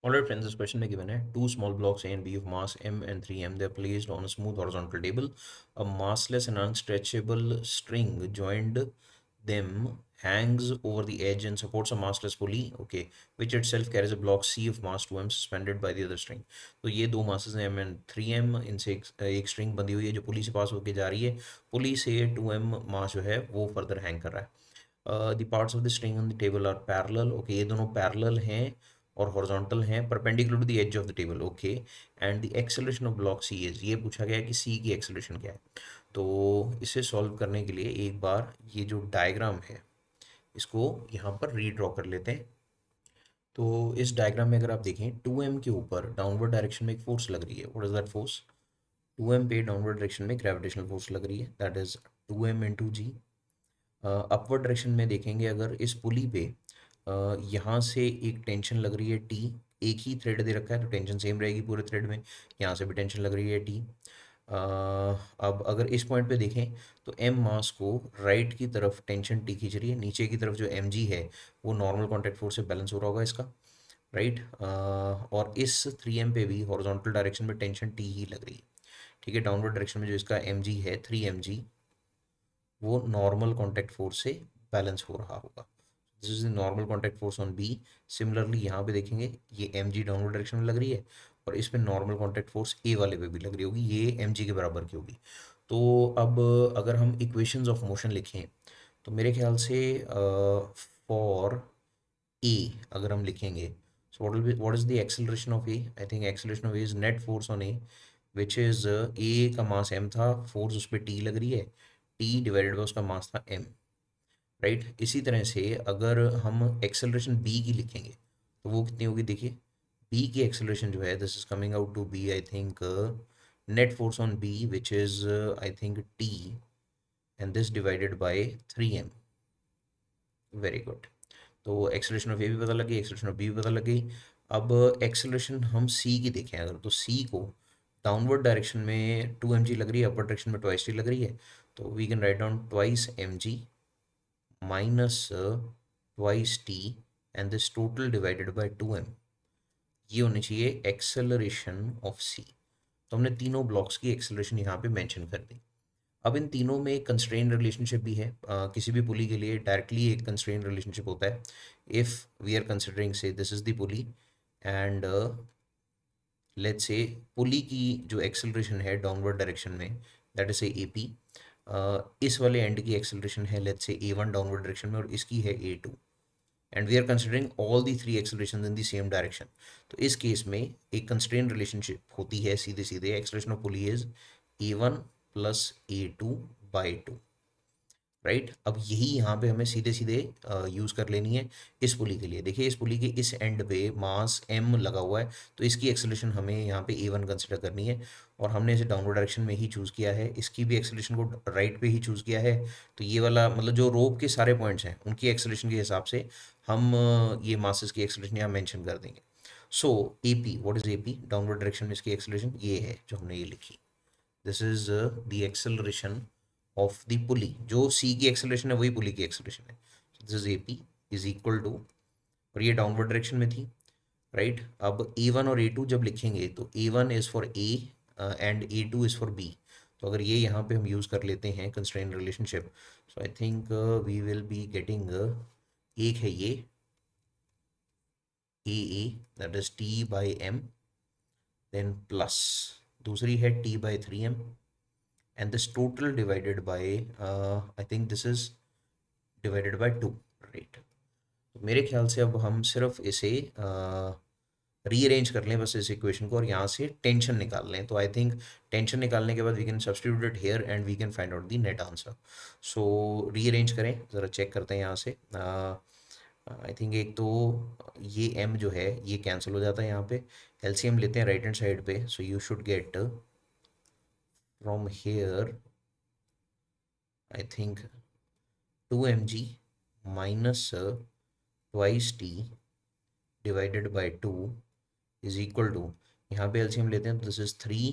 Alright friends, this question में given है two small blocks A and B of mass m and 3m. They are placed on a smooth horizontal table. A massless and unstretchable string joined them hangs over the edge and supports a massless pulley, okay, which itself carries a block C of mass 2m suspended by the other string. तो ये दो masses हैं m and 3m, इनसे एक string बंधी हुई है जो पुली से पास होके जा रही है. पुली से 2m मास जो है वो फर्दर हैंग कर रहा है. The parts of the string on the table are parallel, okay, ये दोनों पैरेलल हैं और हॉरिजॉन्टल हैं, perpendicular to the edge of the table, okay. And the acceleration of block C is, ये पूछा गया है कि सी की एक्सेलरेशन क्या है. तो इसे सॉल्व करने के लिए एक बार ये जो डायग्राम है इसको यहाँ पर रीड्रॉ कर लेते हैं. तो इस डायग्राम में अगर आप देखें 2m के ऊपर डाउनवर्ड डायरेक्शन में एक फोर्स लग रही है. What is that force? 2m पे डाउनवर्ड डायरेक्शन में ग्रेविटेशनल फोर्स लग रही है, that is 2m into g. Upward direction में देखेंगे अगर इस पुली पे यहाँ से एक टेंशन लग रही है टी, एक ही थ्रेड दे रखा है तो टेंशन सेम रहेगी पूरे थ्रेड में. यहाँ से भी टेंशन लग रही है टी. अब अगर इस पॉइंट पे देखें तो एम मास को राइट की तरफ टेंशन टी खींच रही है, नीचे की तरफ जो एम जी है वो नॉर्मल कॉन्टैक्ट फोर्स से बैलेंस हो रहा होगा इसका, राइट. और इस 3m पे भी हॉरिजॉन्टल डायरेक्शन में टेंशन टी ही लग रही है, ठीक है. डाउनवर्ड डायरेक्शन में जो इसका एम जी है 3mg वो नॉर्मल कॉन्टैक्ट फोर्स से बैलेंस हो रहा होगा. This is the normal contact force on B. Similarly यहाँ पे देखेंगे ये एम जी डाउनवर्ड डायरेक्शन में लग रही है और इस पे नॉर्मल कॉन्टैक्ट फोर्स ए वाले पे भी लग रही होगी, ये एम जी के बराबर की होगी. तो अब अगर हम इक्वेशंस ऑफ मोशन लिखें तो मेरे ख्याल से फॉर ए अगर हम लिखेंगे, so what is the acceleration of A? I think acceleration of A is net force on A which is a का मास m था, फोर्स उस पर टी लग रही है, टी डिवाइडेड बाय उसका मास था m, राइट. इसी तरह से अगर हम एक्सेलरेशन b की लिखेंगे तो वो कितनी होगी देखिए. b की एक्सेलरेशन जो है this is coming out to be I think net force on b which is I think t and this divided by 3m. Very good. तो एक्सेलरेशन ऑफ ए भी पता लग गई, एक्सेलरेशन ऑफ बी भी पता लग गई. अब एक्सेलरेशन हम सी की देखें अगर, तो सी को डाउनवर्ड डायरेक्शन में 2mg लग रही है, अपर डायरेक्शन में ट्वाइस टी लग रही है, तो we can write down twice mg minus twice T and this total divided by 2m. ये होनी चाहिए एक्सेलरेशन ऑफ सी. तो हमने तीनों ब्लॉक्स की एक्सेलरेशन यहाँ पे मेंशन कर दी. अब इन तीनों में कंस्ट्रेन रिलेशनशिप भी है. किसी भी पुली के लिए डायरेक्टली एक कंस्ट्रेन रिलेशनशिप होता है. If we are considering say this is the pulley and let's say pulley की जो एक्सेलरेशन है डाउनवर्ड डायरेक्शन में दैट इज ए पी, इस वाले एंड की एक्सेलरेशन है let's say A1 downward direction में और इसकी है A2, and we are considering all the three acceleration in the same direction. तो इस केस में एक कंस्ट्रेन रिलेशनशिप होती है सीधे सीधे. Acceleration of pulley is A1 plus A2 by 2, right. अब यही यहाँ पे हमें सीधे सीधे यूज़ कर लेनी है इस पुली के लिए. देखिए इस पुली के इस एंड पे मास m लगा हुआ है तो इसकी एक्सेलरेशन हमें यहाँ पे A1 कंसिडर करनी है और हमने इसे डाउनवर्ड डायरेक्शन में ही चूज़ किया है. इसकी भी एक्सेलरेशन को राइट पे ही चूज़ किया है. तो ये वाला मतलब जो रोप के सारे पॉइंट्स हैं उनकी एक्सेलरेशन के हिसाब से हम ये मासेस की एक्सेलरेशन यहाँ मेंशन कर देंगे. So A P, what is A P? Downward direction में इसकी एक्सेलरेशन ये है जो हमने ये लिखी. This is the acceleration of the pulley. जो सी की एक्सेलरेशन है वही पुली की एक्सेलरेशन है. This is A P is equal to, और ये डाउनवर्ड डायरेक्शन में थी, राइट. अब ए वन और ए टू जब लिखेंगे तो A one is for A and A two is for B. तो अगर ये यहाँ पे हम यूज़ कर लेते हैं constraint relationship, so I think we will be getting, एक है ये A that is T by M, then plus दूसरी है T by 3m and this total divided by I think this is divided by 2, right. तो मेरे ख्याल से अब हम सिर्फ इसे रीअरेंज कर लें बस इस इक्वेशन को और यहाँ से टेंशन निकाल लें. तो आई थिंक टेंशन निकालने के बाद we can substitute it here and we can find out the net answer. So rearrange करें ज़रा, चेक करते हैं यहाँ से. आई थिंक एक तो ये m जो है ये कैंसिल हो जाता है यहाँ पे. एलसीएम लेते हैं राइट हैंड साइड पे. So you should get from here I think 2mg minus twice t divided by 2 is equal to, यहाँ पे एलसीएम लेते हैं तो दिस इज 3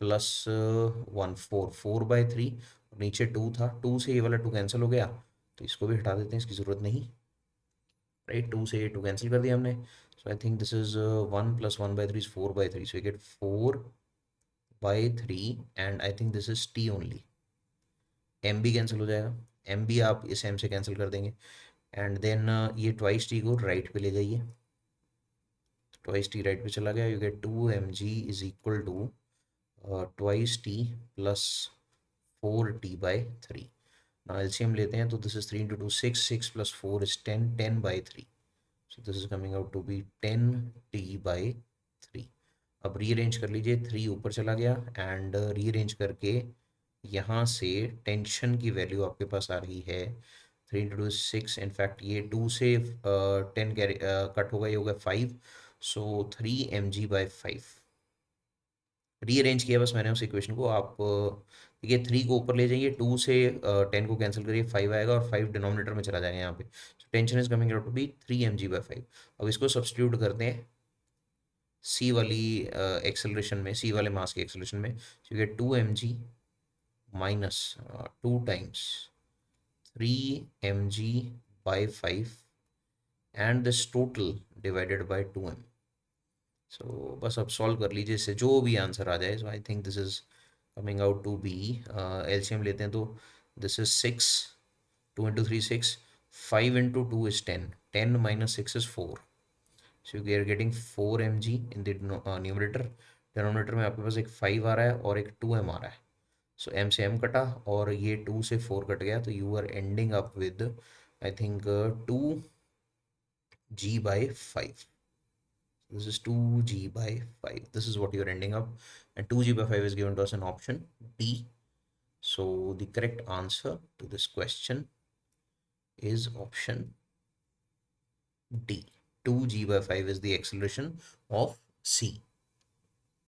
प्लस 1 4, 4/3 और नीचे 2 था, 2 से ये वाला 2 कैंसिल हो गया तो इसको भी हटा देते हैं, इसकी ज़रूरत नहीं, राइट. 2 से ये 2 कैंसिल कर दिया हमने. So I think this is 1 plus 1 by 3 is 4 by 3. So you get 4 by 3 and I think this is t only. m भी कैंसिल हो जाएगा, m भी आप इस m से कैंसिल कर देंगे एंड देन ये ट्वाइस टी को राइट पे ले जाइए, ट्वाइस टी राइट पे चला गया, you get 2 mg is equal to twice T plus 4t/3. Now LCM लेते हैं तो this is 3 into 2 6, 6 plus 4 is 10, 10/3. So this is coming out to be 10t/3. अब रीअरेंज कर लीजिए, 3 ऊपर चला गया एंड रीअरेंज करके यहाँ से टेंशन की वैल्यू आपके पास आ रही है 3 इंटू 2 6, इनफैक्ट ये 2 से 10 कैरी कट होगा, ये होगा 5, सो 3 mg/5. रीअरेंज किया बस मैंने उस इक्वेशन को, आप देखिए 3 को ऊपर ले जाइए, 2 से 10 को कैंसिल करिए, 5 आएगा और 5 डिनोमिनेटर में चला जाएगा यहाँ पे, so tension is coming out to be 3 mg/5. अब इसको सब्सटीट्यूट करते हैं सी वाली एक्सेलरेशन में, सी वाले मास के एक्सेलरेशन में, so you get 2 mg minus 2 times 3 mg/5 and this total divided by 2m. So बस अब सॉल्व कर लीजिए, इससे जो भी आंसर आ जाए. So I think this is coming out to be, LCM लेते हैं तो this is 6, 2 into 3 6, 5 into 2 is 10, 10 minus 6 is 4. So you are getting 4 mg in the numerator. Denominator में आपके पास एक 5 आ रहा है और एक 2m आ रहा है, सो m से m कटा और ये 2 से 4 कट गया, तो you are ending up with I think 2g/5. This is 2g/5. This is what you are ending up, and 2g/5 is given to us in option D. So the correct answer to this question is option D. 2g/5 is the acceleration of C.